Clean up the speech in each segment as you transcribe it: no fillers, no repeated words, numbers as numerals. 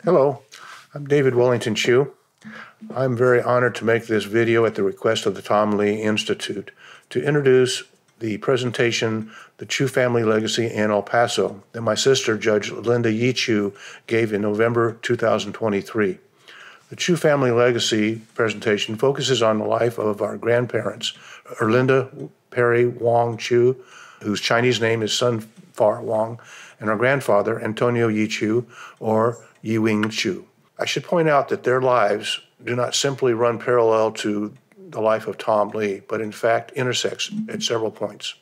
Hello, I'm David Wellington Chu. I'm very honored to make this video at the request of the Tom Lee Institute to introduce the presentation, The Chu Family Legacy in El Paso, that my sister, Judge Linda Yi Chu, gave in November 2023. The Chu Family Legacy presentation focuses on the life of our grandparents, Erlinda Perry Wong Chu, whose Chinese name is Sun Far Wong, and our grandfather, Antonio Yi Chu, or Yi Wing Chu. I should point out that their lives do not simply run parallel to the life of Tom Lee, but in fact intersects at several points.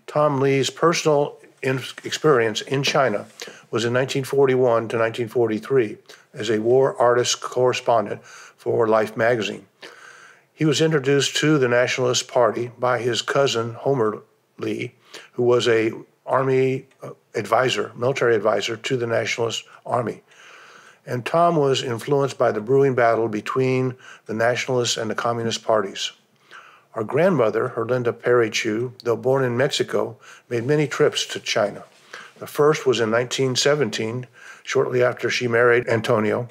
Tom Lee's personal experience in China was in 1941 to 1943 as a war artist correspondent for Life magazine. He was introduced to the Nationalist Party by his cousin Homer Lee, who was a Army advisor, military advisor to the Nationalist Army. And Tom was influenced by the brewing battle between the Nationalists and the Communist parties. Our grandmother, Erlinda Perry Chu, though born in Mexico, made many trips to China. The first was in 1917, shortly after she married Antonio,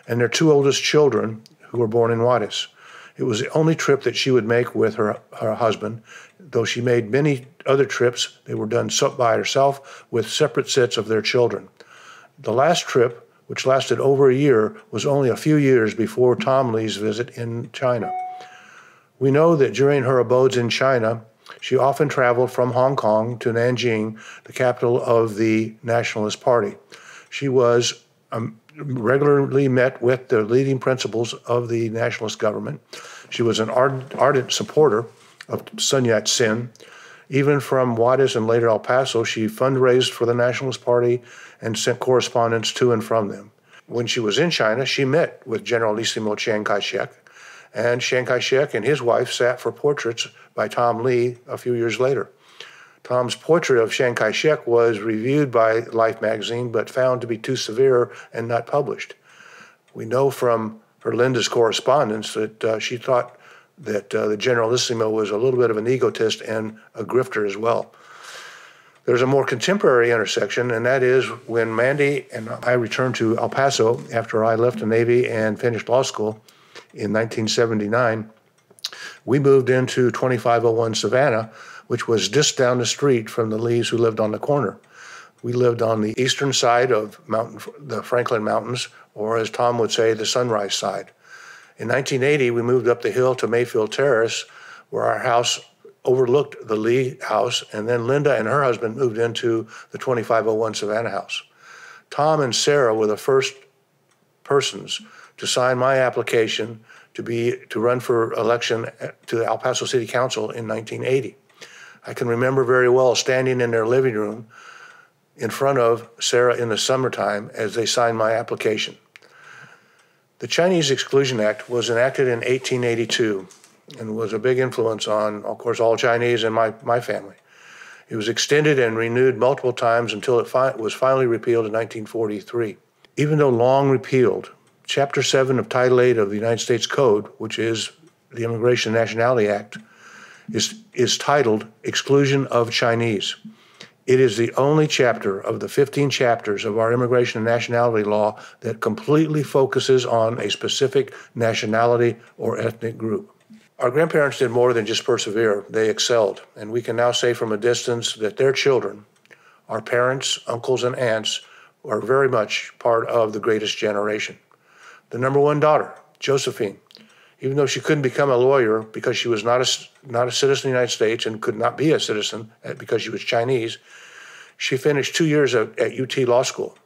and their two oldest children, who were born in Juarez. It was the only trip that she would make with her husband, though she made many other trips. They were done by herself with separate sets of their children. The last trip, which lasted over a year, was only a few years before Tom Lee's visit in China. We know that during her abodes in China, she often traveled from Hong Kong to Nanjing, the capital of the Nationalist Party. She was regularly met with the leading principals of the nationalist government. She was an ardent supporter of Sun Yat-sen. Even from Juarez and later El Paso, she fundraised for the Nationalist Party and sent correspondence to and from them. When she was in China, she met with Generalissimo Chiang Kai-shek, and Chiang Kai-shek and his wife sat for portraits by Tom Lee a few years later. Tom's portrait of Chiang Kai-shek was reviewed by Life magazine, but found to be too severe and not published. We know from Erlinda's correspondence that she thought that the Generalissimo was a little bit of an egotist and a grifter as well. There's a more contemporary intersection, and that is when Mandy and I returned to El Paso after I left the Navy and finished law school in 1979. We moved into 2501 Savannah, which was just down the street from the Lees who lived on the corner. We lived on the eastern side of the Franklin Mountains, or as Tom would say, the Sunrise side. In 1980, we moved up the hill to Mayfield Terrace, where our house overlooked the Lee house, and then Linda and her husband moved into the 2501 Savannah house. Tom and Sarah were the first persons to sign my application to run for election to the El Paso City Council in 1980. I can remember very well standing in their living room in front of Sarah in the summertime as they signed my application. The Chinese Exclusion Act was enacted in 1882 and was a big influence on, of course, all Chinese and my family. It was extended and renewed multiple times until it was finally repealed in 1943. Even though long repealed, Chapter 7 of Title 8 of the United States Code, which is the Immigration and Nationality Act, is titled Exclusion of Chinese. It is the only chapter of the 15 chapters of our immigration and nationality law that completely focuses on a specific nationality or ethnic group. Our grandparents did more than just persevere, they excelled, and we can now say from a distance that their children, our parents, uncles, and aunts, are very much part of the greatest generation. The number one daughter, Josephine, even though she couldn't become a lawyer because she was not a citizen of the United States and could not be a citizen because she was Chinese, she finished 2 years at UT Law School.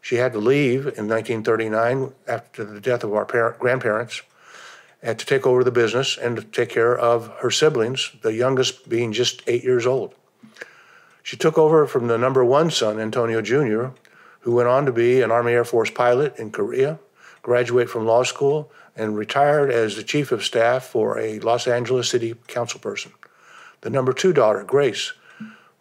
She had to leave in 1939 after the death of our grandparents and to take over the business and to take care of her siblings, the youngest being just 8 years old. She took over from the number one son, Antonio Jr., who went on to be an Army Air Force pilot in Korea, graduate from law school, and retired as the chief of staff for a Los Angeles City Council person. The number two daughter, Grace,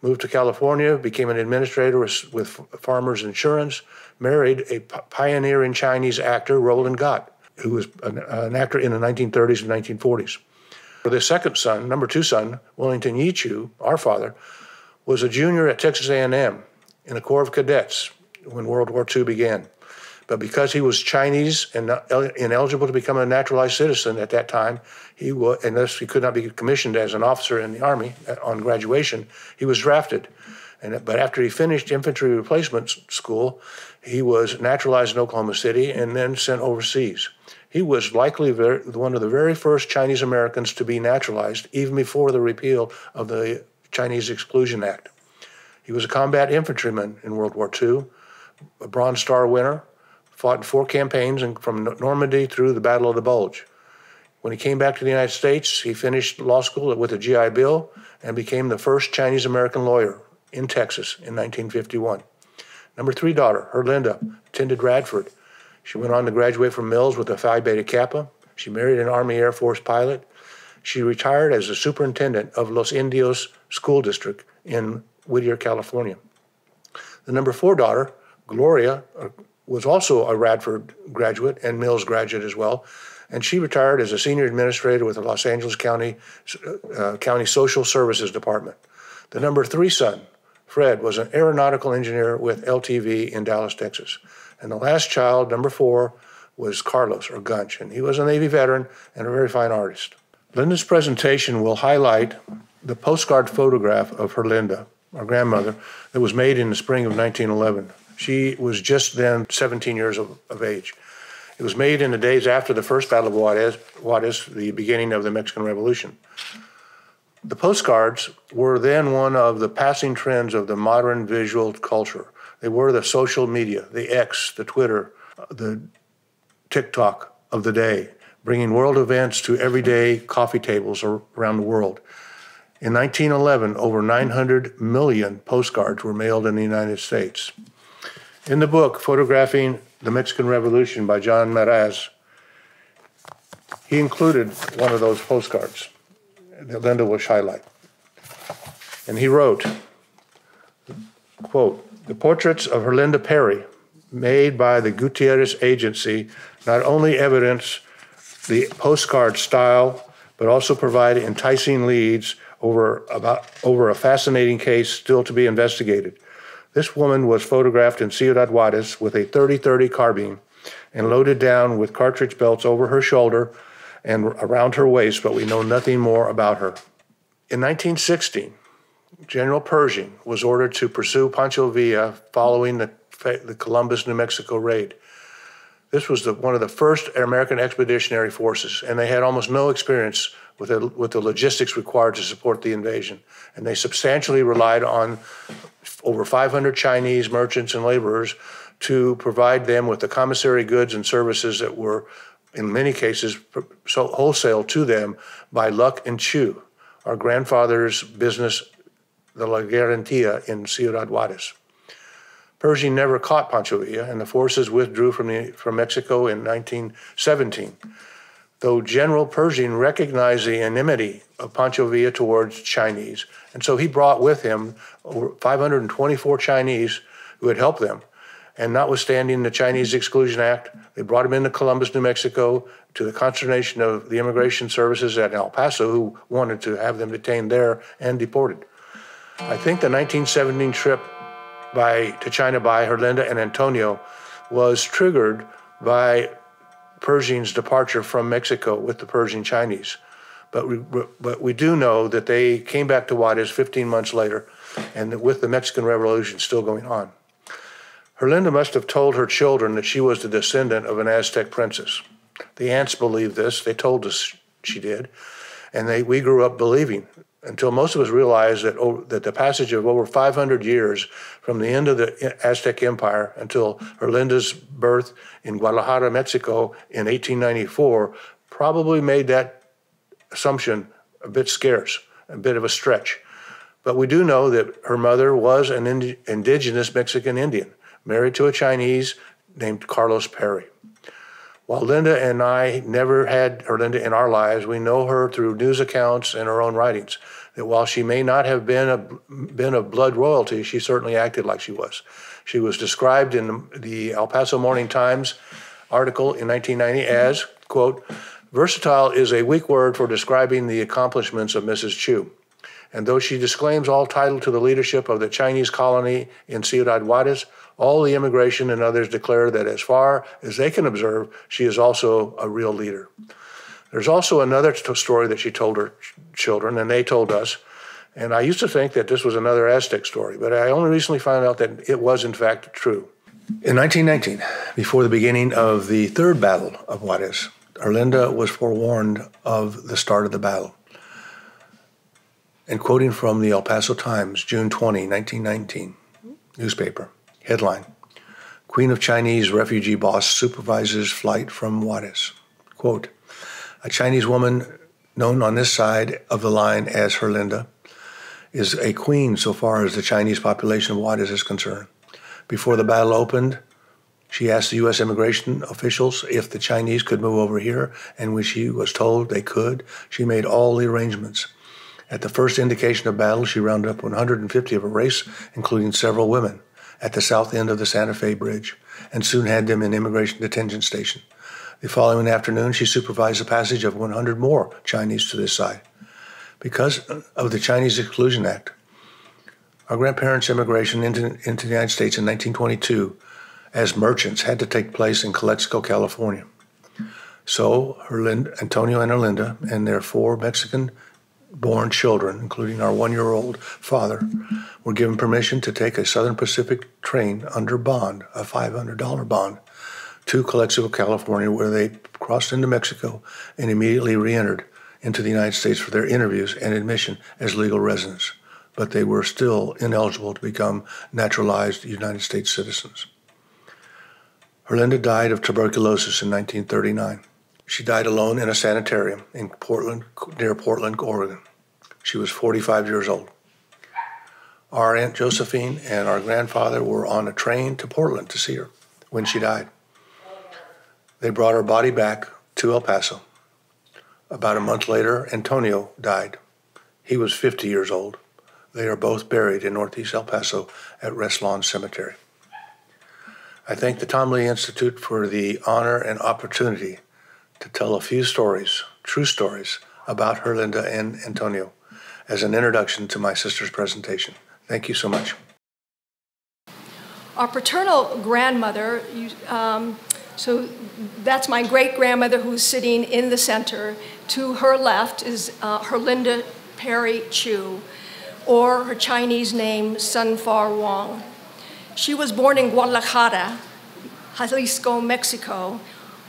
moved to California, became an administrator with Farmers Insurance, married a pioneering Chinese actor, Roland Gott, who was an actor in the 1930s and 1940s. For the second son, number two son, Wellington Yi Chu, our father, was a junior at Texas A&M in the Corps of Cadets when World War II began. But because he was Chinese and not ineligible to become a naturalized citizen at that time, unless he could not be commissioned as an officer in the Army on graduation, he was drafted. But after he finished infantry replacement school, he was naturalized in Oklahoma City and then sent overseas. He was likely one of the very first Chinese Americans to be naturalized, even before the repeal of the Chinese Exclusion Act. He was a combat infantryman in World War II, a Bronze Star winner, fought in 4 campaigns from Normandy through the Battle of the Bulge. When he came back to the United States, he finished law school with a GI Bill and became the first Chinese American lawyer in Texas in 1951. Number 3 daughter, Herlinda, attended Radford. She went on to graduate from Mills with a Phi Beta Kappa. She married an Army Air Force pilot. She retired as the superintendent of Los Indios School District in Whittier, California. The number 4 daughter, Gloria, was also a Radford graduate and Mills graduate as well, and she retired as a senior administrator with the Los Angeles County Social Services Department. The number 3 son, Fred, was an aeronautical engineer with LTV in Dallas, Texas. And the last child, number 4, was Carlos, or Gunch, and he was a Navy veteran and a very fine artist. Linda's presentation will highlight the postcard photograph of Herlinda, our grandmother, that was made in the spring of 1911. She was just then 17 years of age. It was made in the days after the first Battle of Juarez, the beginning of the Mexican Revolution. The postcards were then one of the passing trends of the modern visual culture. They were the social media, the X, the Twitter, the TikTok of the day, bringing world events to everyday coffee tables around the world. In 1911, over 900 million postcards were mailed in the United States. In the book, Photographing the Mexican Revolution by John Meraz, he included one of those postcards that Linda will highlight. And he wrote, quote, "The portraits of Herlinda Perry, made by the Gutierrez Agency, not only evidence the postcard style, but also provide enticing leads over a fascinating case still to be investigated. This woman was photographed in Ciudad Juarez with a .30-30 carbine and loaded down with cartridge belts over her shoulder and around her waist, but we know nothing more about her." In 1916, General Pershing was ordered to pursue Pancho Villa following the Columbus, New Mexico raid. This was one of the first American expeditionary forces, and they had almost no experience with the logistics required to support the invasion. And they substantially relied on over 500 Chinese merchants and laborers to provide them with the commissary goods and services that were, in many cases, wholesale to them by Luck and Chu, our grandfather's business, the La Garantia in Ciudad Juarez. Pershing never caught Pancho Villa, and the forces withdrew from Mexico in 1917. Though General Pershing recognized the enmity of Pancho Villa towards Chinese, and so he brought with him over 524 Chinese who had helped them. And notwithstanding the Chinese Exclusion Act, they brought him into Columbus, New Mexico, to the consternation of the immigration services at El Paso, who wanted to have them detained there and deported. I think the 1917 trip to China by Herlinda and Antonio was triggered by Pershing's departure from Mexico with the Pershing Chinese. But we do know that they came back to Juarez 15 months later, and with the Mexican Revolution still going on. Herlinda must have told her children that she was the descendant of an Aztec princess. The aunts believed this. They told us she did. And we grew up believing, until most of us realized that the passage of over 500 years from the end of the Aztec Empire until Herlinda's birth in Guadalajara, Mexico in 1894 probably made that assumption a bit scarce, a bit of a stretch. But we do know that her mother was an indigenous Mexican Indian, married to a Chinese named Carlos Perry. While Linda and I never had Herlinda in our lives, we know her through news accounts and her own writings, that while she may not have been of blood royalty, she certainly acted like she was. She was described in the El Paso Morning Times article in 1990 as, quote, "Versatile is a weak word for describing the accomplishments of Mrs. Chu. And though she disclaims all title to the leadership of the Chinese colony in Ciudad Juarez, All the immigration and others declare that as far as they can observe, she is also a real leader. There's also another story that she told her children, and they told us, and I used to think that this was another Aztec story, but I only recently found out that it was in fact true. In 1919, before the beginning of the third battle of Juarez, Herlinda was forewarned of the start of the battle. And quoting from the El Paso Times, June 20, 1919, newspaper, headline, Queen of Chinese refugee boss supervises flight from Juarez. Quote, a Chinese woman known on this side of the line as Herlinda is a queen so far as the Chinese population of Juarez is concerned. Before the battle opened, she asked the U.S. immigration officials if the Chinese could move over here, and when she was told they could, she made all the arrangements. At the first indication of battle, she rounded up 150 of her race, including several women, at the south end of the Santa Fe Bridge, and soon had them in immigration detention station. The following afternoon, she supervised the passage of 100 more Chinese to this side. Because of the Chinese Exclusion Act, our grandparents' immigration into the United States in 1922 as merchants had to take place in Calexico, California. So Antonio and Herlinda and their 4 Mexican-born children, including our 1-year-old father, were given permission to take a Southern Pacific train under bond, a $500 bond, to Calexico, California, where they crossed into Mexico and immediately re-entered into the United States for their interviews and admission as legal residents. But they were still ineligible to become naturalized United States citizens. Herlinda died of tuberculosis in 1939. She died alone in a sanitarium in Portland, near Portland, Oregon. She was 45 years old. Our Aunt Josephine and our grandfather were on a train to Portland to see her when she died. They brought her body back to El Paso. About a month later, Antonio died. He was 50 years old. They are both buried in Northeast El Paso at Rest Lawn Cemetery. I thank the Tom Lee Institute for the honor and opportunity to tell a few stories, true stories, about Herlinda and Antonio as an introduction to my sister's presentation. Thank you so much. Our paternal grandmother, so that's my great-grandmother who's sitting in the center. To her left is Herlinda Perry Chu, or her Chinese name, Sun Far Wong. She was born in Guadalajara, Jalisco, Mexico,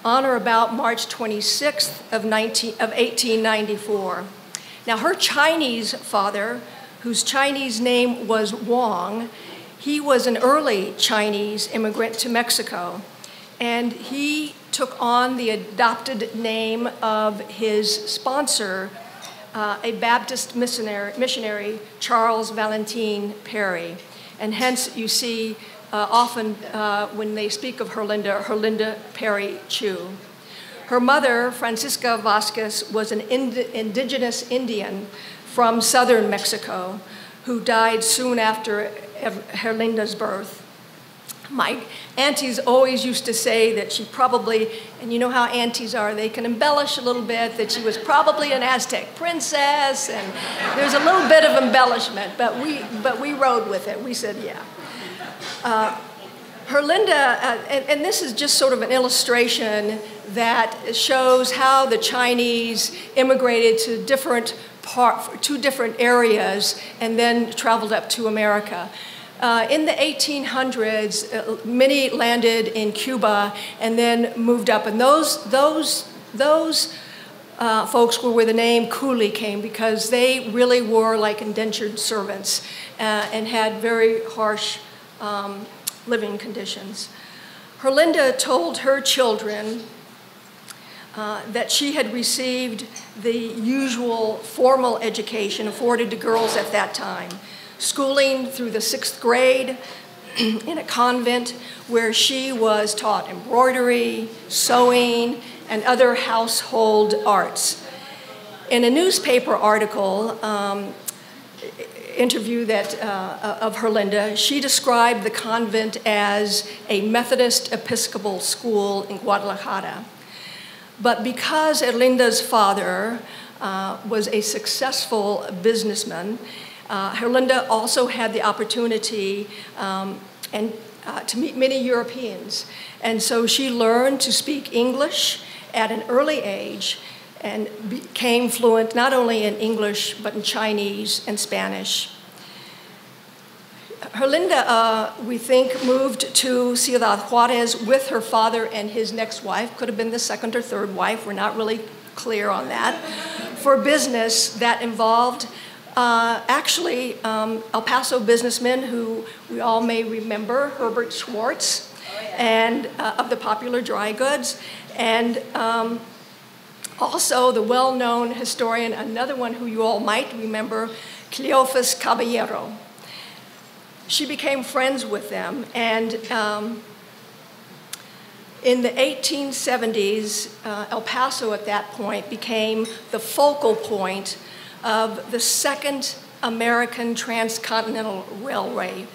on or about March 26th of 1894. Now, her Chinese father, whose Chinese name was Wong, he was an early Chinese immigrant to Mexico, and he took on the adopted name of his sponsor, a Baptist missionary, Charles Valentin Perry. And hence you see often when they speak of Herlinda Perry Chu. Her mother, Francisca Vasquez, was an indigenous Indian from southern Mexico who died soon after Herlinda's birth. My aunties always used to say that she probably, and you know how aunties are, they can embellish a little bit, that she was probably an Aztec princess, and there's a little bit of embellishment, but we rode with it. We said, yeah. Herlinda, and this is just sort of an illustration that shows how the Chinese immigrated to two different areas and then traveled up to America. In the 1800s, many landed in Cuba and then moved up, and those folks were where the name coolie came, because they really were like indentured servants and had very harsh living conditions. Herlinda told her children that she had received the usual formal education afforded to girls at that time. Schooling through the 6th grade in a convent where she was taught embroidery, sewing, and other household arts. In a newspaper article, interview of Herlinda, she described the convent as a Methodist Episcopal school in Guadalajara. But because Herlinda's father was a successful businessman, Herlinda also had the opportunity and to meet many Europeans. And so she learned to speak English at an early age and became fluent not only in English, but in Chinese and Spanish. Herlinda, we think, moved to Ciudad Juarez with her father and his next wife, could have been the second or third wife, we're not really clear on that, for business that involved El Paso businessmen who we all may remember, Herbert Schwartz, and of the Popular Dry Goods, and also the well-known historian, another one who you all might remember, Cleofas Caballero. She became friends with them, and in the 1870s, El Paso at that point became the focal point of the second American transcontinental railway.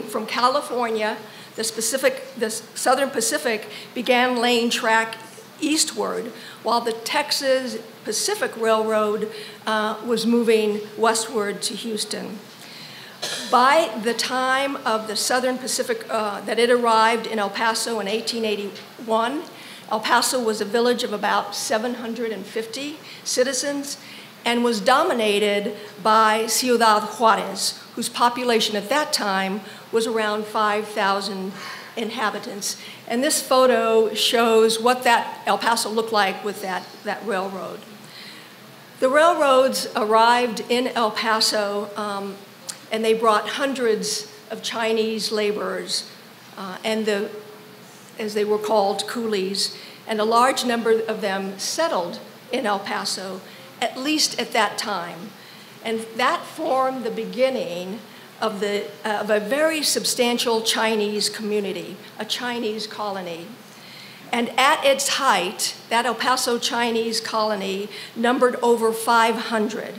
From California, the Southern Pacific began laying track eastward, while the Texas Pacific Railroad was moving westward to Houston. By the time of the Southern Pacific, that it arrived in El Paso in 1881, El Paso was a village of about 750 citizens and was dominated by Ciudad Juarez, whose population at that time was around 5,000 inhabitants. And this photo shows what that El Paso looked like with that railroad. The railroads arrived in El Paso and they brought hundreds of Chinese laborers, as they were called, coolies, and a large number of them settled in El Paso, at least at that time. And that formed the beginning of a very substantial Chinese community, a Chinese colony. And at its height, that El Paso Chinese colony numbered over 500.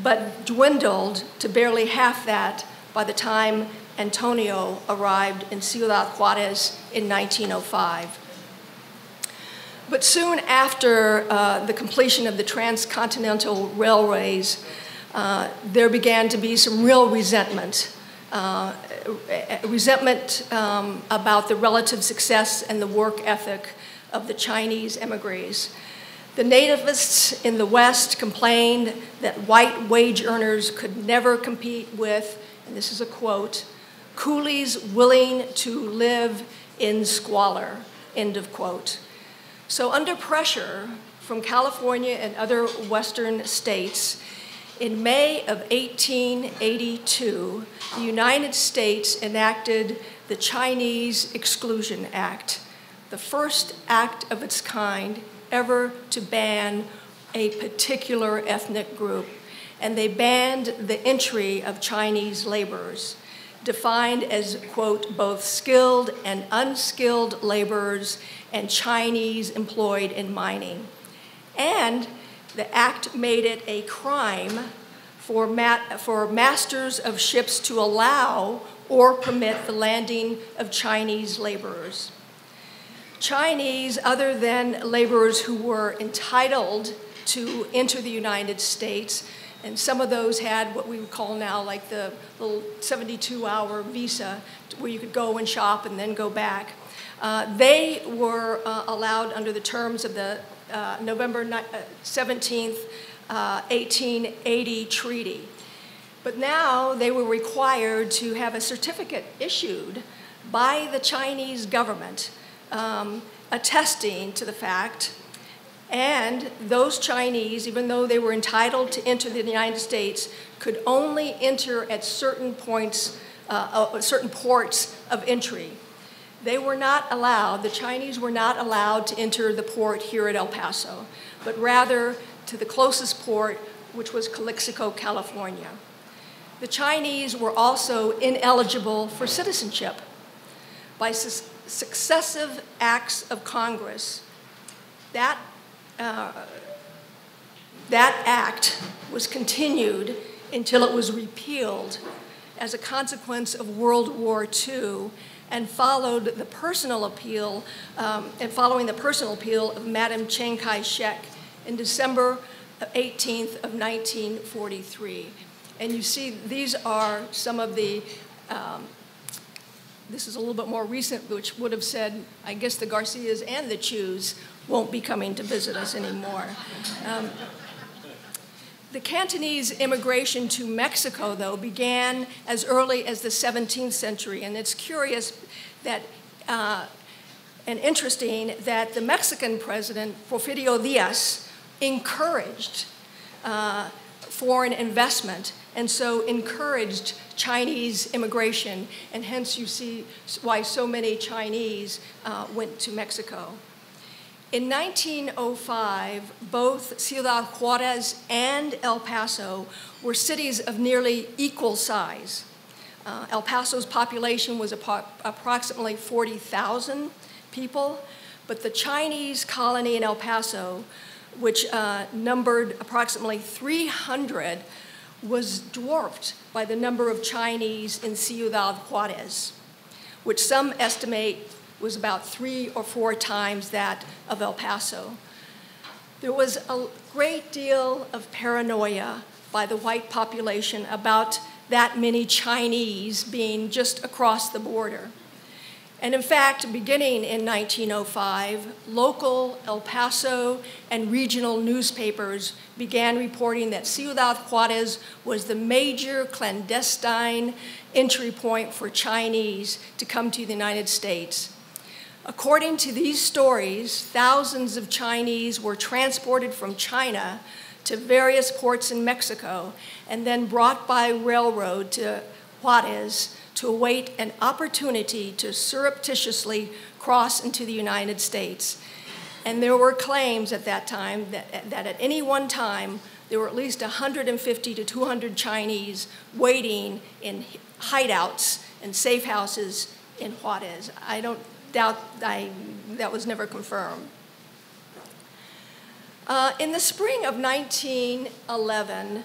But dwindled to barely half that by the time Antonio arrived in Ciudad Juarez in 1905. But soon after the completion of the transcontinental railways, there began to be some real resentment about the relative success and the work ethic of the Chinese emigres. The nativists in the West complained that white wage earners could never compete with, and this is a quote, coolies willing to live in squalor, end of quote. So under pressure from California and other Western states, in May of 1882, the United States enacted the Chinese Exclusion Act, the first act of its kind ever to ban a particular ethnic group. And they banned the entry of Chinese laborers, defined as, quote, both skilled and unskilled laborers and Chinese employed in mining. And the act made it a crime for masters of ships to allow or permit the landing of Chinese laborers. Chinese, other than laborers who were entitled to enter the United States, and some of those had what we would call now like the little 72-hour visa where you could go and shop and then go back. They were allowed under the terms of the November 17th, 1880 treaty. But now they were required to have a certificate issued by the Chinese government attesting to the fact, and those Chinese, even though they were entitled to enter the United States, could only enter at certain points, certain ports of entry. They were not allowed, the Chinese were not allowed to enter the port here at El Paso, but rather to the closest port, which was Calexico, California. The Chinese were also ineligible for citizenship. By successive acts of Congress, that act was continued until it was repealed as a consequence of World War II, and following the personal appeal of Madam Chiang Kai-shek in December 18th of 1943. And you see, these are some of the this is a little bit more recent, which would have said, I guess the Garcias and the Chews won't be coming to visit us anymore. The Cantonese immigration to Mexico, though, began as early as the 17th century, and it's curious that, and interesting that the Mexican president, Porfirio Diaz, encouraged foreign investment, and so encouraged Chinese immigration, and hence you see why so many Chinese went to Mexico. In 1905, both Ciudad Juarez and El Paso were cities of nearly equal size. El Paso's population was approximately 40,000 people, but the Chinese colony in El Paso, which numbered approximately 300, was dwarfed by the number of Chinese in Ciudad Juarez, which some estimate was about 3 or 4 times that of El Paso. There was a great deal of paranoia by the white population about that many Chinese being just across the border. And in fact, beginning in 1905, local El Paso and regional newspapers began reporting that Ciudad Juarez was the major clandestine entry point for Chinese to come to the United States. According to these stories, thousands of Chinese were transported from China to various ports in Mexico and then brought by railroad to Juarez to await an opportunity to surreptitiously cross into the United States. And there were claims at that time that at any one time, there were at least 150 to 200 Chinese waiting in hideouts and safe houses in Juarez. I don't doubt that was never confirmed. In the spring of 1911,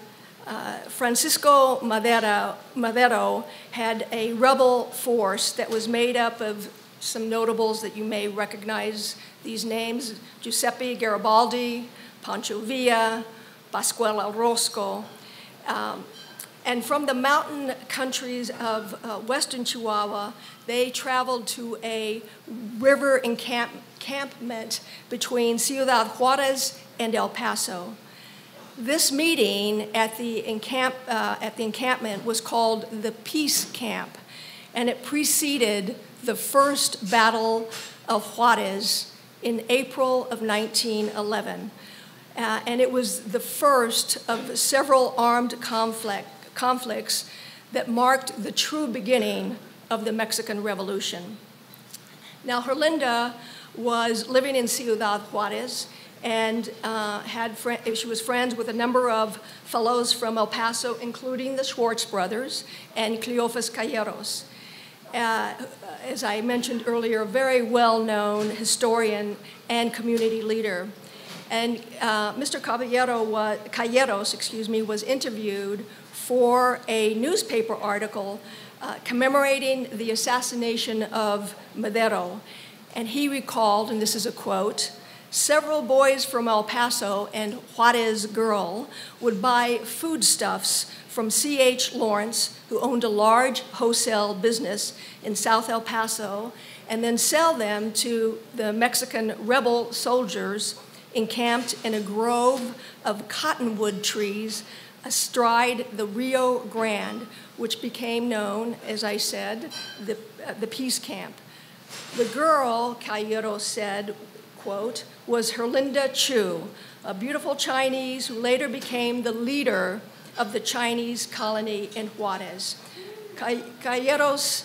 Francisco Madero had a rebel force that was made up of some notables that you may recognize these names: Giuseppe Garibaldi, Pancho Villa, Pascual Orozco. And from the mountain countries of western Chihuahua, they traveled to a river encampment between Ciudad Juarez and El Paso. This meeting at the encampment was called the Peace Camp, and it preceded the first Battle of Juarez in April of 1911. And it was the first of several armed conflicts that marked the true beginning of the Mexican Revolution. Now, Herlinda was living in Ciudad Juarez, and she was friends with a number of fellows from El Paso, including the Schwartz brothers and Cleofas Calleros. As I mentioned earlier, a very well-known historian and community leader. And Mr. Calleros, was interviewed for a newspaper article commemorating the assassination of Madero. And he recalled, and this is a quote, "Several boys from El Paso and Juarez girl would buy foodstuffs from C.H. Lawrence, who owned a large wholesale business in South El Paso, and then sell them to the Mexican rebel soldiers encamped in a grove of cottonwood trees astride the Rio Grande, which became known, as I said, the Peace Camp. The girl," Calleros said, quote, "was Herlinda Chu, a beautiful Chinese who later became the leader of the Chinese colony in Juarez." Calleros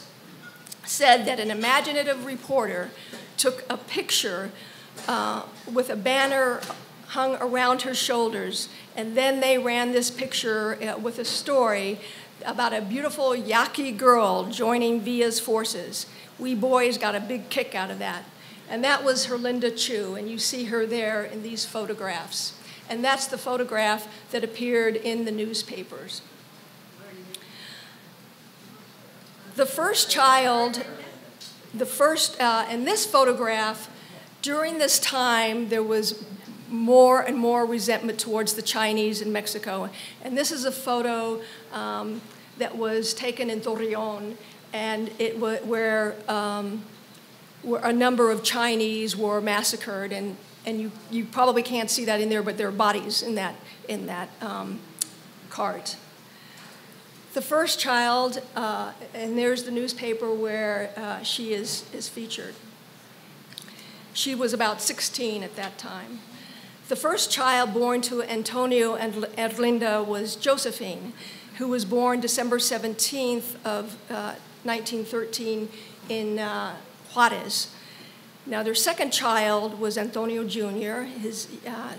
said that an imaginative reporter took a picture with a banner hung around her shoulders, and then they ran this picture with a story about a beautiful Yaqui girl joining Villa's forces. We boys got a big kick out of that. And that was Herlinda Chu, and you see her there in these photographs. And that's the photograph that appeared in the newspapers. The first child, in this photograph, during this time, there was more and more resentment towards the Chinese in Mexico. And this is a photo that was taken in Torreon and where a number of Chinese were massacred, and you probably can't see that in there, but there are bodies in that cart. The first child, and there's the newspaper where she is featured. She was about 16 at that time. The first child born to Antonio and Erlinda was Josephine, who was born December 17th of 1913 in Juarez. Now, their second child was Antonio Jr. His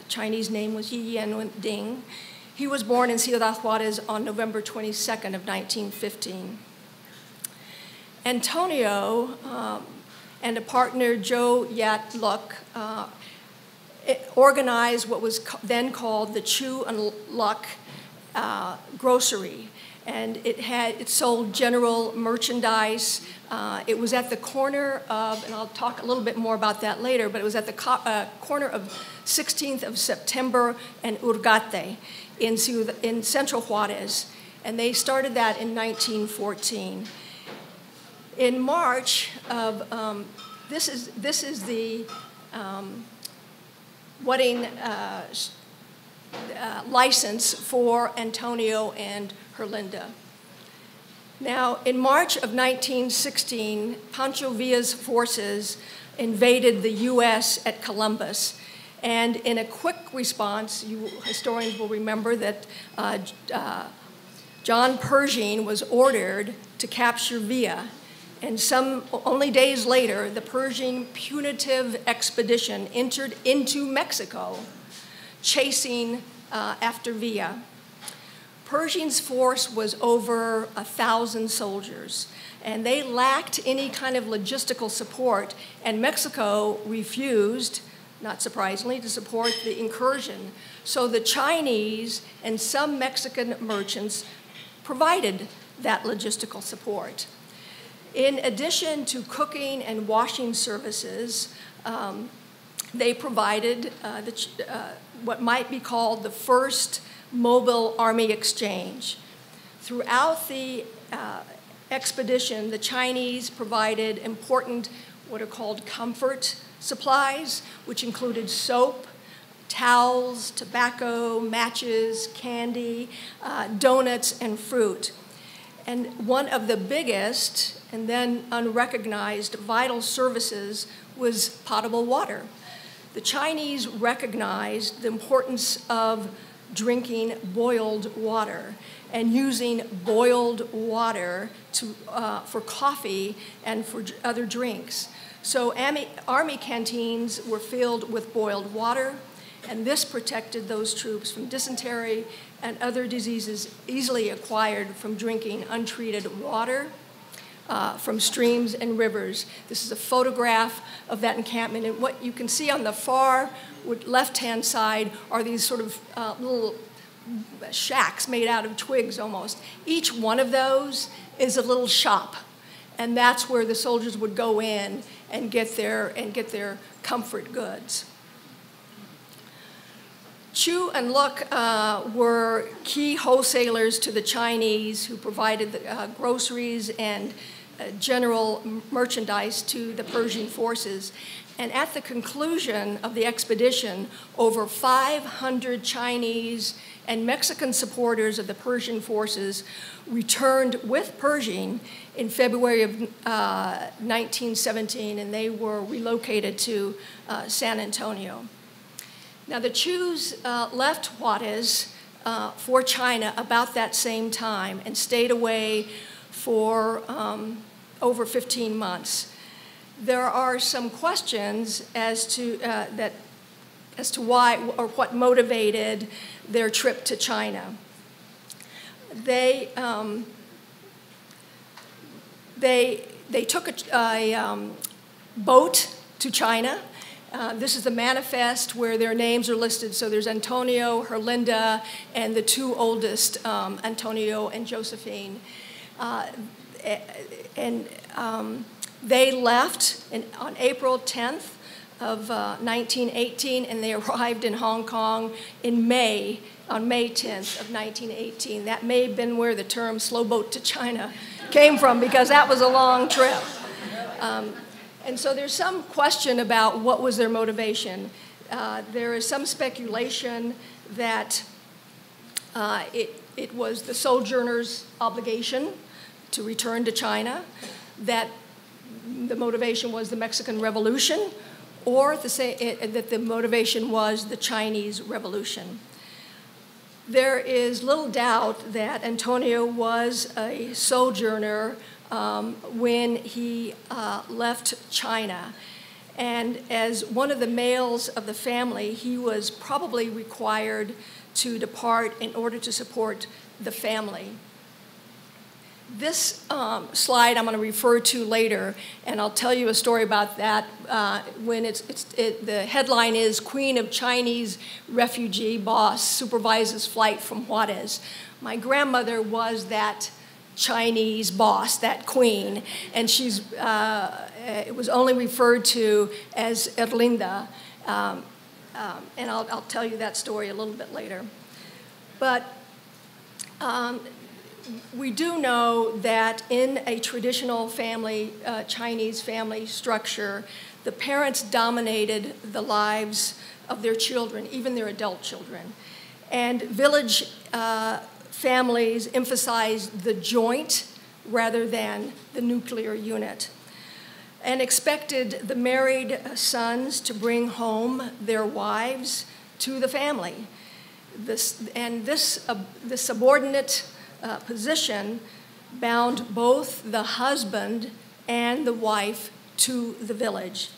Chinese name was Yi Yan Ding. He was born in Ciudad Juarez on November 22nd of 1915. Antonio and a partner, Joe Yat Luk, organized what was then called the Chu and Luk grocery. And it sold general merchandise. It was at the corner of, and I'll talk a little bit more about that later, but it was at the corner of 16th of September and Urgate in Central Juarez. And they started that in 1914. In March of, this is the wedding license for Antonio and Herlinda. Now, in March of 1916, Pancho Villa's forces invaded the U.S. at Columbus. And in a quick response, you historians will remember that John Pershing was ordered to capture Villa. And only days later, the Pershing punitive expedition entered into Mexico, chasing after Villa. Pershing's force was over 1,000 soldiers, and they lacked any kind of logistical support, and Mexico refused, not surprisingly, to support the incursion. So the Chinese and some Mexican merchants provided that logistical support. In addition to cooking and washing services, they provided what might be called the first mobile army exchange. Throughout the expedition, the Chinese provided important what are called comfort supplies, which included soap, towels, tobacco, matches, candy, donuts, and fruit. And one of the biggest and then unrecognized vital services was potable water. The Chinese recognized the importance of drinking boiled water and using boiled water for coffee and for other drinks. So army canteens were filled with boiled water, and this protected those troops from dysentery and other diseases easily acquired from drinking untreated water from streams and rivers. This is a photograph of that encampment, and what you can see on the far left-hand side are these sort of little shacks made out of twigs almost. Each one of those is a little shop, and that's where the soldiers would go in and get their comfort goods. Chu and Luk were key wholesalers to the Chinese who provided the groceries and general merchandise to the Persian forces. And at the conclusion of the expedition, over 500 Chinese and Mexican supporters of the Persian forces returned with Pershing in February of 1917, and they were relocated to San Antonio. Now, the Chus left Juarez for China about that same time and stayed away for over 15 months. There are some questions as to why or what motivated their trip to China. They took a boat to China. This is the manifest where their names are listed. So there's Antonio, Herlinda, and the two oldest, Antonio and Josephine. They left on April 10th of 1918, and they arrived in Hong Kong on May 10th of 1918. That may have been where the term slow boat to China came from, because that was a long trip. And so there's some question about what was their motivation. There is some speculation that it was the sojourners' obligation to return to China, that the motivation was the Mexican Revolution, or that the motivation was the Chinese Revolution. There is little doubt that Antonio was a sojourner when he left China. And as one of the males of the family, he was probably required to depart in order to support the family. This slide I'm going to refer to later, and I'll tell you a story about that when the headline is Queen of Chinese Refugee Boss Supervises Flight from Juarez. My grandmother was that Chinese boss, that queen, and it was only referred to as Erlinda, and I'll tell you that story a little bit later. But we do know that in a traditional family, Chinese family structure, the parents dominated the lives of their children, even their adult children. And village families emphasized the joint rather than the nuclear unit, and expected the married sons to bring home their wives to the family. This subordinate position bound both the husband and the wife to the village.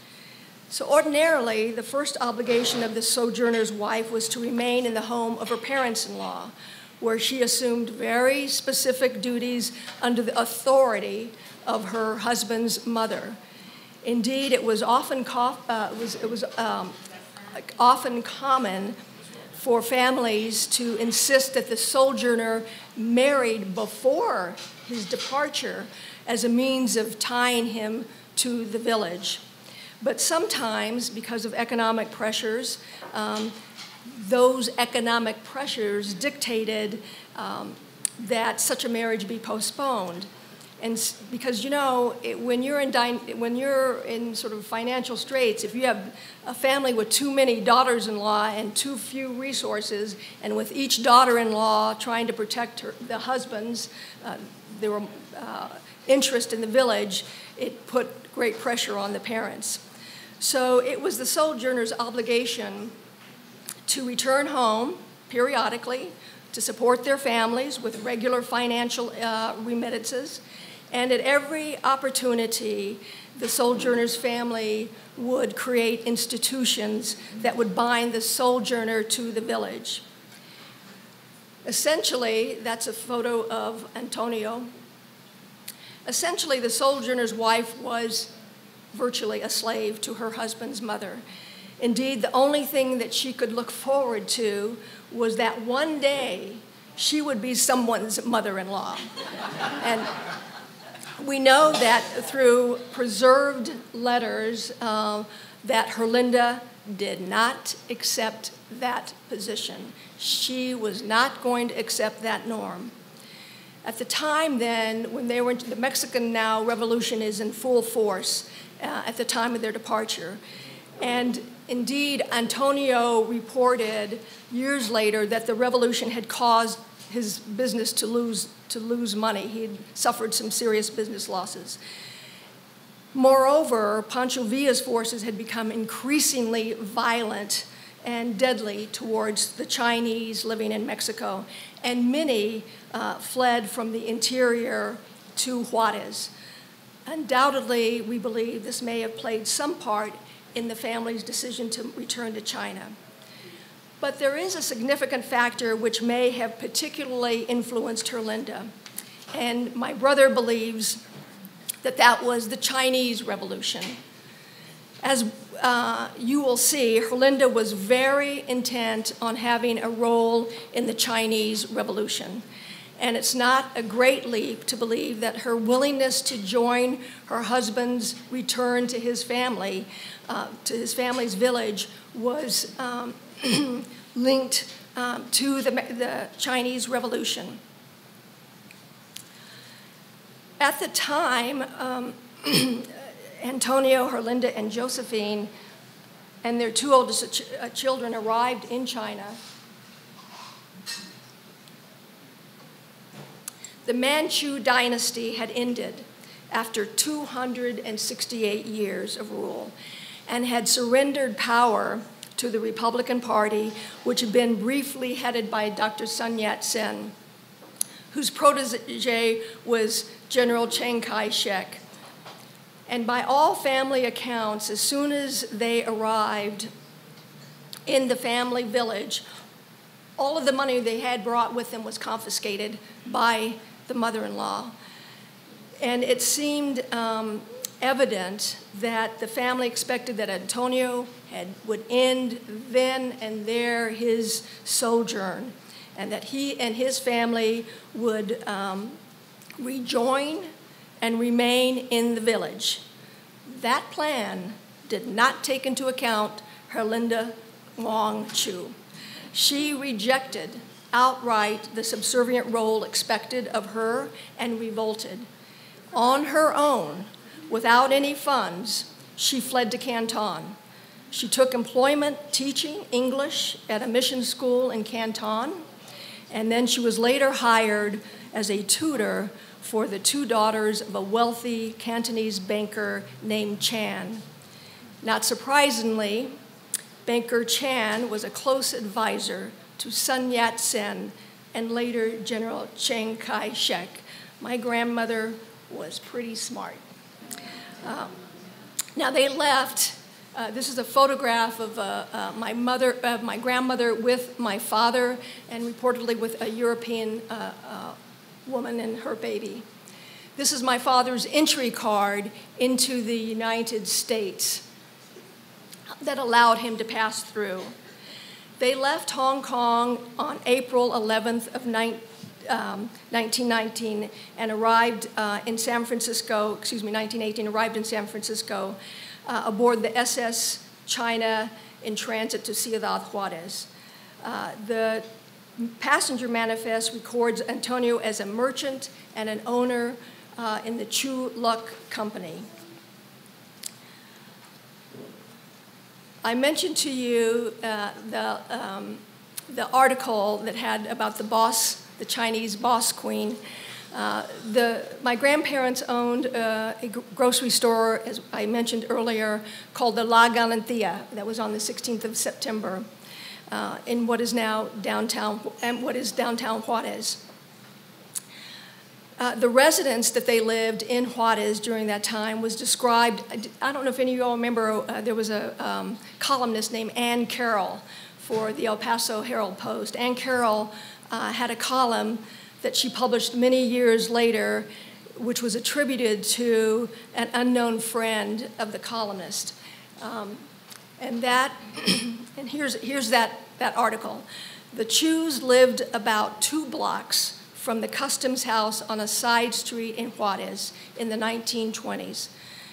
So ordinarily, the first obligation of the sojourner's wife was to remain in the home of her parents-in-law, where she assumed very specific duties under the authority of her husband's mother. Indeed, it was often often common for families to insist that the sojourner married before his departure as a means of tying him to the village. But sometimes, because of economic pressures, those economic pressures dictated that such a marriage be postponed. And because, you know, when you're in sort of financial straits, if you have a family with too many daughters-in-law and too few resources, and with each daughter-in-law trying to protect the husband's their interest in the village, it put great pressure on the parents. So it was the sojourner's obligation to return home periodically to support their families with regular financial remittances. And at every opportunity, the sojourner's family would create institutions that would bind the sojourner to the village. Essentially, that's a photo of Antonio. Essentially, the sojourner's wife was virtually a slave to her husband's mother. Indeed, the only thing that she could look forward to was that one day she would be someone's mother-in-law. And we know that through preserved letters that Herlinda did not accept that position. She was not going to accept that norm. At the time then, when the Mexican now revolution is in full force at the time of their departure. And indeed, Antonio reported years later that the revolution had caused his business to lose money. He had suffered some serious business losses. Moreover, Pancho Villa's forces had become increasingly violent and deadly towards the Chinese living in Mexico, and many fled from the interior to Juarez. Undoubtedly, we believe this may have played some part in the family's decision to return to China. But there is a significant factor which may have particularly influenced Herlinda, and my brother believes that that was the Chinese Revolution. As you will see, Herlinda was very intent on having a role in the Chinese Revolution. And it's not a great leap to believe that her willingness to join her husband's return to his family, to his family's village, was linked to the Chinese Revolution. At the time, Antonio, Herlinda, and Josephine and their two oldest children arrived in China. The Manchu dynasty had ended after 268 years of rule and had surrendered power to the Republican Party, which had been briefly headed by Dr. Sun Yat-sen, whose protege was General Chiang Kai-shek. And by all family accounts, as soon as they arrived in the family village, all of the money they had brought with them was confiscated by the mother-in-law. And it seemed evident that the family expected that Antonio would end then and there his sojourn, and that he and his family would rejoin and remain in the village. That plan did not take into account Herlinda Wong Chu. She rejected outright the subservient role expected of her and revolted. On her own, without any funds, she fled to Canton. She took employment teaching English at a mission school in Canton, and then she was later hired as a tutor for the two daughters of a wealthy Cantonese banker named Chan. Not surprisingly, Banker Chan was a close advisor to Sun Yat-sen and later General Chiang Kai-shek. My grandmother was pretty smart. Now they left. This is a photograph of my grandmother with my father, and reportedly with a European woman and her baby. This is my father's entry card into the United States that allowed him to pass through. They left Hong Kong on April 11th of 1919 and arrived in San Francisco, 1918, arrived in San Francisco aboard the SS China in transit to Ciudad Juarez. The passenger manifest records Antonio as a merchant and an owner in the Chu Luk Company. I mentioned to you the article that had about the boss, the Chinese boss queen. My grandparents owned a grocery store, as I mentioned earlier, called the La Galantia, that was on the 16th of September in what is now downtown Juarez. The residence that they lived in Juarez during that time was described, I don't know if any of you all remember, there was a columnist named Ann Carroll for the El Paso Herald-Post. Ann Carroll had a column that she published many years later, which was attributed to an unknown friend of the columnist. And here's that article. The Chus lived about 2 blocks from the customs house on a side street in Juarez in the 1920s.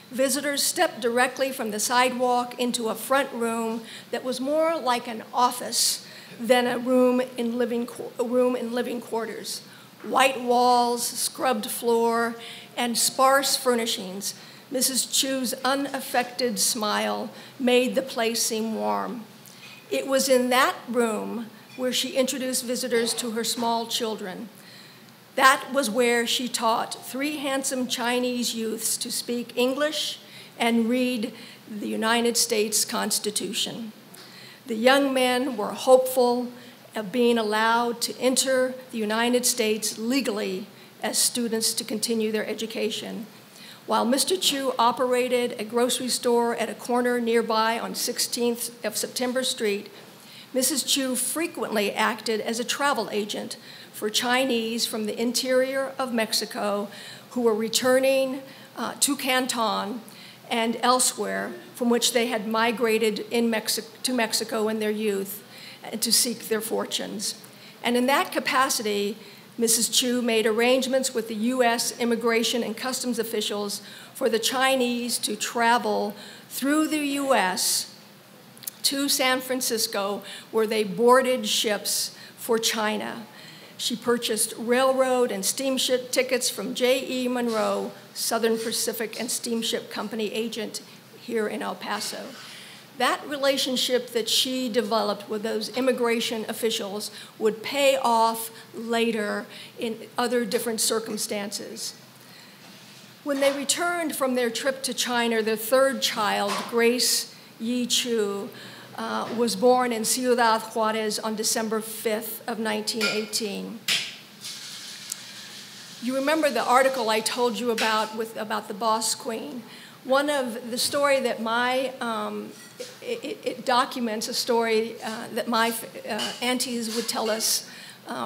Visitors stepped directly from the sidewalk into a front room that was more like an office than a room in living quarters. White walls, scrubbed floor, and sparse furnishings. Mrs. Chu's unaffected smile made the place seem warm. It was in that room where she introduced visitors to her small children. That was where she taught 3 handsome Chinese youths to speak English and read the United States Constitution. The young men were hopeful of being allowed to enter the United States legally as students to continue their education. While Mr. Chu operated a grocery store at a corner nearby on 16th of September Street, Mrs. Chu frequently acted as a travel agent for Chinese from the interior of Mexico who were returning to Canton and elsewhere from which they had migrated to Mexico in their youth to seek their fortunes. And in that capacity, Mrs. Chu made arrangements with the U.S. immigration and customs officials for the Chinese to travel through the U.S. to San Francisco, where they boarded ships for China. She purchased railroad and steamship tickets from J.E. Monroe, Southern Pacific and Steamship Company agent here in El Paso. That relationship that she developed with those immigration officials would pay off later in other different circumstances. When they returned from their trip to China, their third child, Grace Yi Chu, was born in Ciudad Juarez on December 5th of 1918. You remember the article I told you about the Boss Queen. One of the story that it documents a story that my aunties would tell us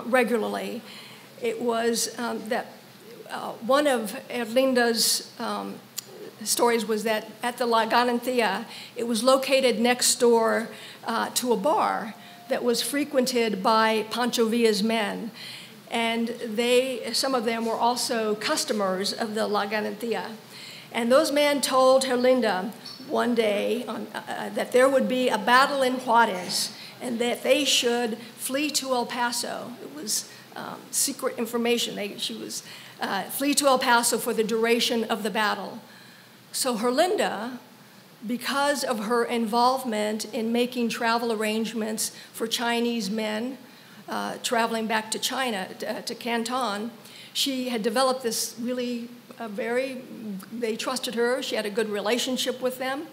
regularly. It was that one of Erlinda's stories was that at the La Garantía, it was located next door to a bar that was frequented by Pancho Villa's men. And some of them were also customers of the La Garantía. And those men told Herlinda one day that there would be a battle in Juarez and that they should flee to El Paso. It was secret information. She was flee to El Paso for the duration of the battle. So Herlinda, because of her involvement in making travel arrangements for Chinese men traveling back to China, to Canton, she had developed this really they trusted her. She had a good relationship with them.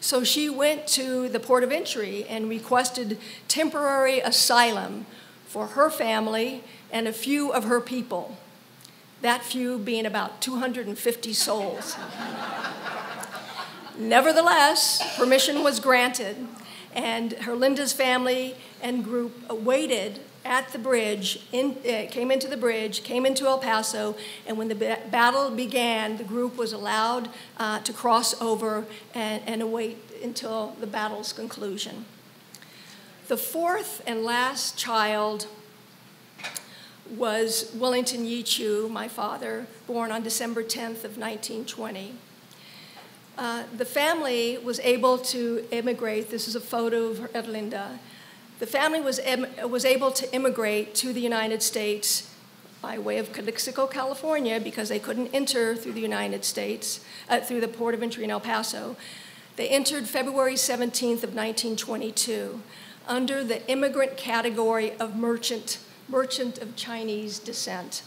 So she went to the port of entry and requested temporary asylum for her family and a few of her people, that few being about 250 souls. Nevertheless, permission was granted, and Herlinda's family and group waited at the bridge, came into the bridge, came into El Paso, and when the battle began, the group was allowed to cross over and await until the battle's conclusion. The fourth and last child was Wellington Yi Chu, my father, born on December 10th of 1920. The family was able to immigrate. This is a photo of Erlinda. The family was able to immigrate to the United States by way of Calixico, California, because they couldn't enter through the United States, through the port of entry in El Paso. They entered February 17th of 1922 under the immigrant category of merchant of Chinese descent,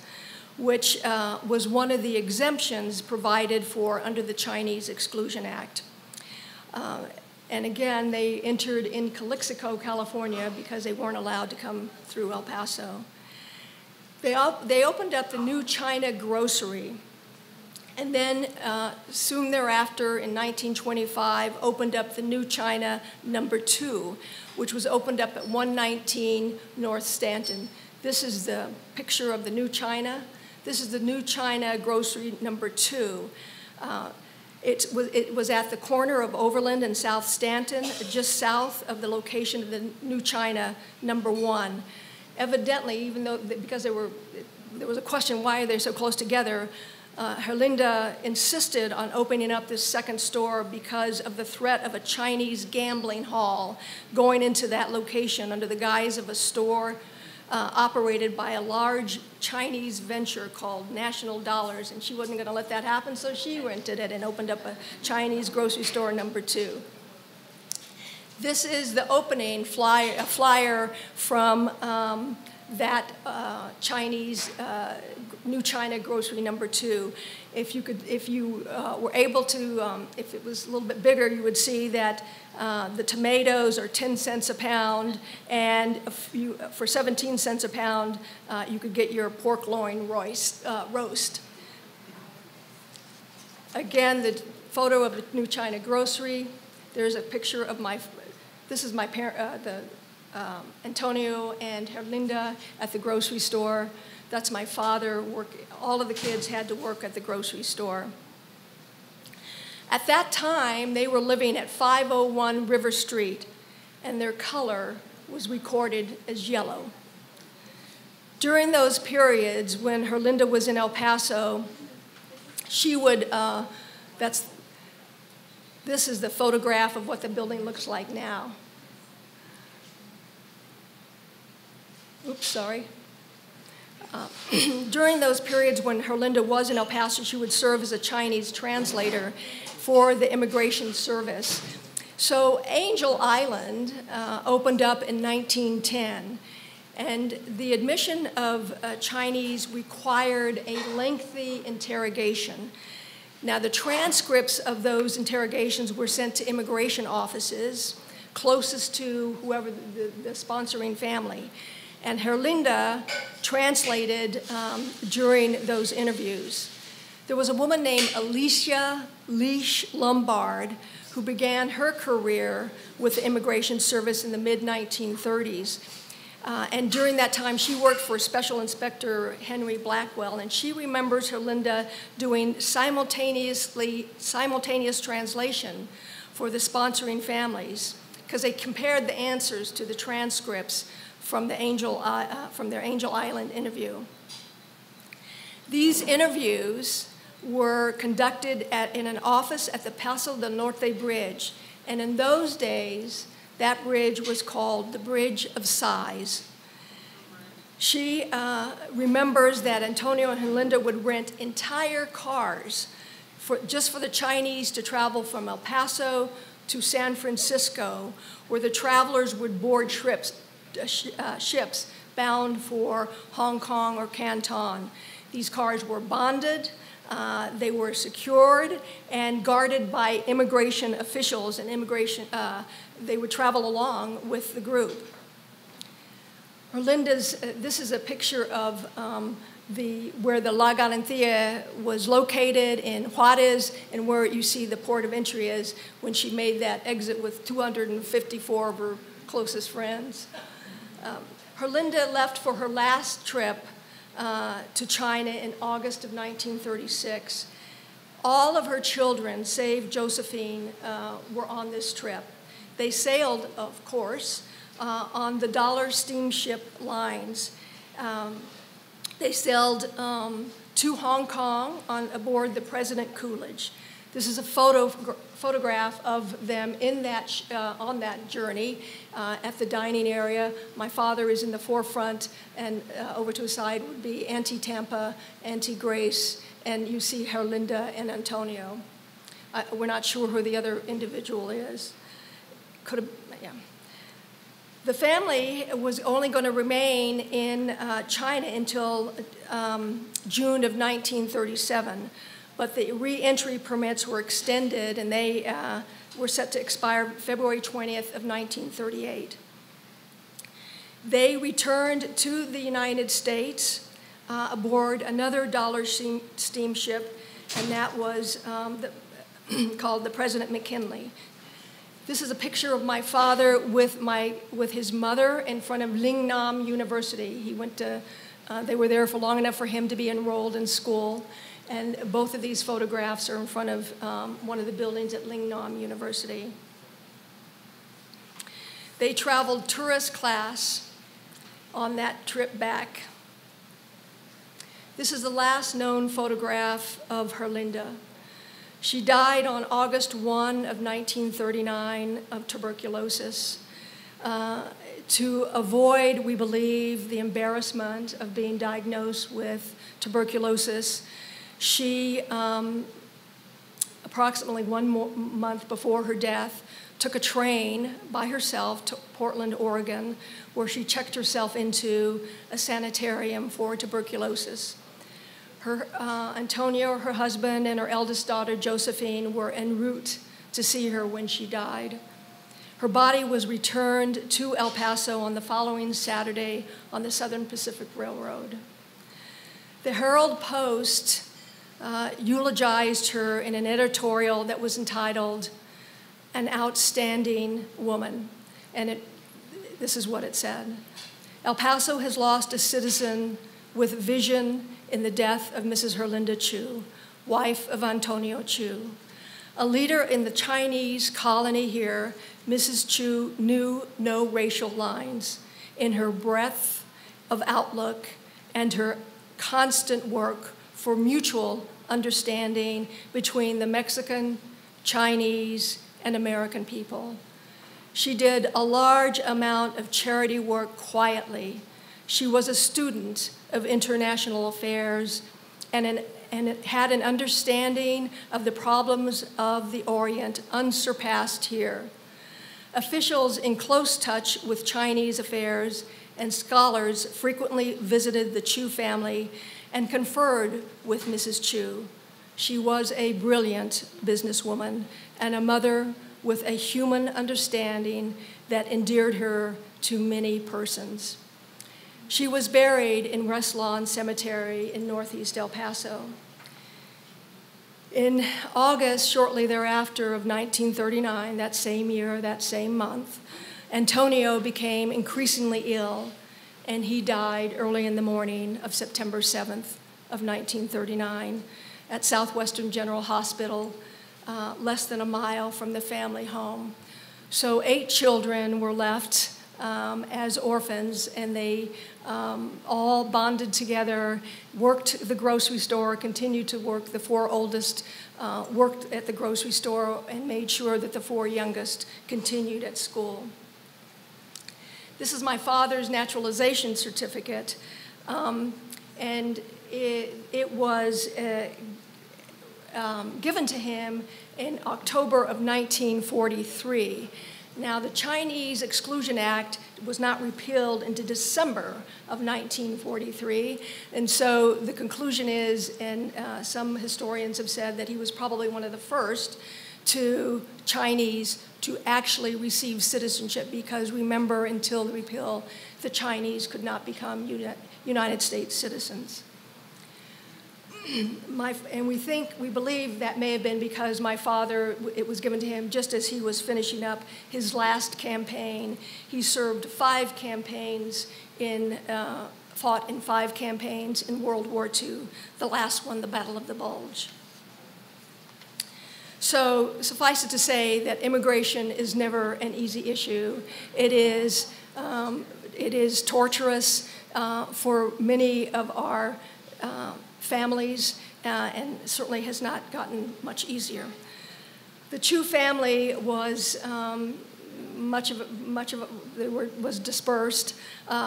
which was one of the exemptions provided for under the Chinese Exclusion Act. And again, they entered in Calixico, California, because they weren't allowed to come through El Paso. They opened up the New China Grocery, and then soon thereafter, in 1925, opened up the New China No. 2, which was opened up at 119 North Stanton. This is the picture of the New China. This is the New China Grocery No. 2. It was at the corner of Overland and South Stanton, just south of the location of the New China No. 1. Evidently, even though, because there was a question, why are they so close together, Herlinda insisted on opening up this second store because of the threat of a Chinese gambling hall going into that location under the guise of a store operated by a large Chinese venture called National Dollars, and she wasn't going to let that happen, so she rented it and opened up a Chinese grocery store No. 2. This is the opening flyer from that Chinese New China Grocery No. 2. If you were able to, if it was a little bit bigger, you would see that the tomatoes are 10 cents a pound, and for 17 cents a pound, you could get your pork loin roast. Again, the photo of the New China Grocery. There's a picture of this is my Antonio and Herlinda at the grocery store. That's my father. All of the kids had to work at the grocery store. At that time, they were living at 501 River Street, and their color was recorded as yellow. During those periods when Herlinda was in El Paso, she would, this is the photograph of what the building looks like now. Oops, sorry. During those periods when Herlinda was in El Paso, she would serve as a Chinese translator for the Immigration Service. So Angel Island opened up in 1910, and the admission of Chinese required a lengthy interrogation. Now, the transcripts of those interrogations were sent to immigration offices closest to whoever the sponsoring family. And Herlinda translated during those interviews. There was a woman named Alicia Leash Lombard who began her career with the Immigration Service in the mid-1930s. And during that time, she worked for Special Inspector Henry Blackwell, and she remembers Herlinda doing simultaneous translation for the sponsoring families, because they compared the answers to the transcripts from their Angel Island interview. These interviews were conducted in an office at the Paso del Norte Bridge, and in those days, that bridge was called the Bridge of Sighs. She remembers that Antonio and Herlinda would rent entire cars just for the Chinese to travel from El Paso to San Francisco, where the travelers would board ships bound for Hong Kong or Canton. These cars were bonded, they were secured and guarded by immigration officials, and they would travel along with the group. Herlinda's, this is a picture of where the La Garantía was located in Juarez, and where you see the port of entry is when she made that exit with 254 of her closest friends. Herlinda left for her last trip to China in August of 1936. All of her children, save Josephine, were on this trip. They sailed, of course, on the dollar steamship lines. They sailed to Hong Kong aboard the President Coolidge. This is a photograph of them on that journey at the dining area. My father is in the forefront, and over to his side would be Auntie Tampa, Auntie Grace, and you see Herlinda and Antonio. We're not sure who the other individual is. Yeah. The family was only going to remain in China until June of 1937, but the re-entry permits were extended, and they were set to expire February 20th of 1938. They returned to the United States aboard another dollar steamship, and that was called the President McKinley. This is a picture of my father with his mother in front of Lingnam University. He went to, they were there for long enough for him to be enrolled in school, and both of these photographs are in front of one of the buildings at Lingnam University. They traveled tourist class on that trip back. This is the last known photograph of Herlinda. She died on August 1 of 1939 of tuberculosis. To avoid, we believe, the embarrassment of being diagnosed with tuberculosis, she, approximately 1 month before her death, took a train by herself to Portland, Oregon, where she checked herself into a sanitarium for tuberculosis. Antonio, her husband, and her eldest daughter, Josephine, were en route to see her when she died. Her body was returned to El Paso on the following Saturday on the Southern Pacific Railroad. The Herald-Post eulogized her in an editorial that was entitled, "An Outstanding Woman," and this is what it said. El Paso has lost a citizen with vision in the death of Mrs. Herlinda Chu, wife of Antonio Chu. A leader in the Chinese colony here, Mrs. Chu knew no racial lines in her breadth of outlook and her constant work for mutual understanding between the Mexican, Chinese, and American people. She did a large amount of charity work quietly, She was a student of international affairs and had an understanding of the problems of the Orient unsurpassed here. Officials in close touch with Chinese affairs and scholars frequently visited the Chu family and conferred with Mrs. Chu. She was a brilliant businesswoman and a mother with a human understanding that endeared her to many persons. She was buried in West Lawn Cemetery in Northeast El Paso. In August, shortly thereafter of 1939, that same year, that same month, Antonio became increasingly ill, and he died early in the morning of September 7th of 1939 at Southwestern General Hospital, less than a mile from the family home. So 8 children were left as orphans, and they all bonded together, worked the grocery store, continued to work. The 4 oldest worked at the grocery store and made sure that the 4 youngest continued at school. This is my father's naturalization certificate, and it was given to him in October of 1943. Now, the Chinese Exclusion Act was not repealed until December of 1943, and so the conclusion is, and some historians have said that he was probably one of the first Chinese to actually receive citizenship, because remember, until the repeal, the Chinese could not become United States citizens. And we believe that may have been because my father, it was given to him just as he was finishing up his last campaign. He served 5 campaigns fought in 5 campaigns in World War II, the last one, the Battle of the Bulge. So suffice it to say that immigration is never an easy issue. It is torturous for many of our families, and certainly has not gotten much easier. The Chu family was was dispersed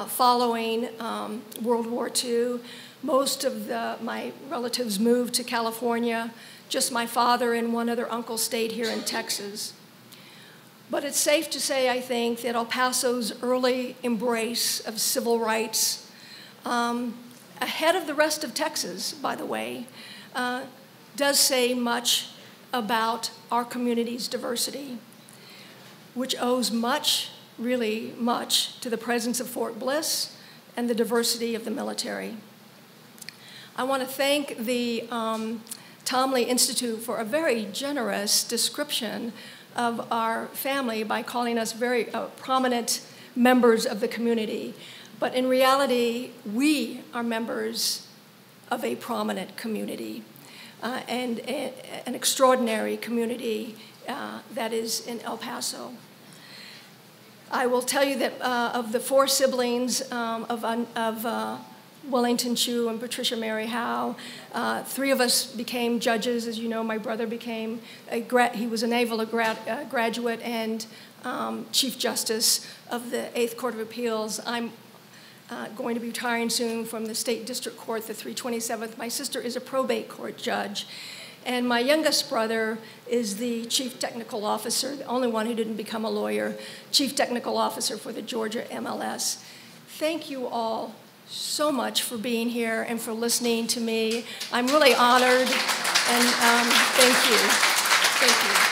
following World War II. Most of my relatives moved to California. Just my father and one other uncle stayed here in Texas. But it's safe to say, I think, that El Paso's early embrace of civil rights, ahead of the rest of Texas, by the way, does say much about our community's diversity, which owes much, really much, to the presence of Fort Bliss and the diversity of the military. I want to thank the Tom Lee Institute for a very generous description of our family by calling us very prominent members of the community. But in reality, we are members of a prominent community and an extraordinary community that is in El Paso. I will tell you that of the 4 siblings of Wellington Chu and Patricia Mary Howe, 3 of us became judges. As you know, my brother became he was a naval graduate and Chief Justice of the 8th Court of Appeals. I'm going to be retiring soon from the State District Court, the 327th. My sister is a probate court judge. And my youngest brother is the Chief Technical Officer, the only one who didn't become a lawyer, Chief Technical Officer for the Georgia MLS. Thank you all so much for being here and for listening to me. I'm really honored, and thank you. Thank you.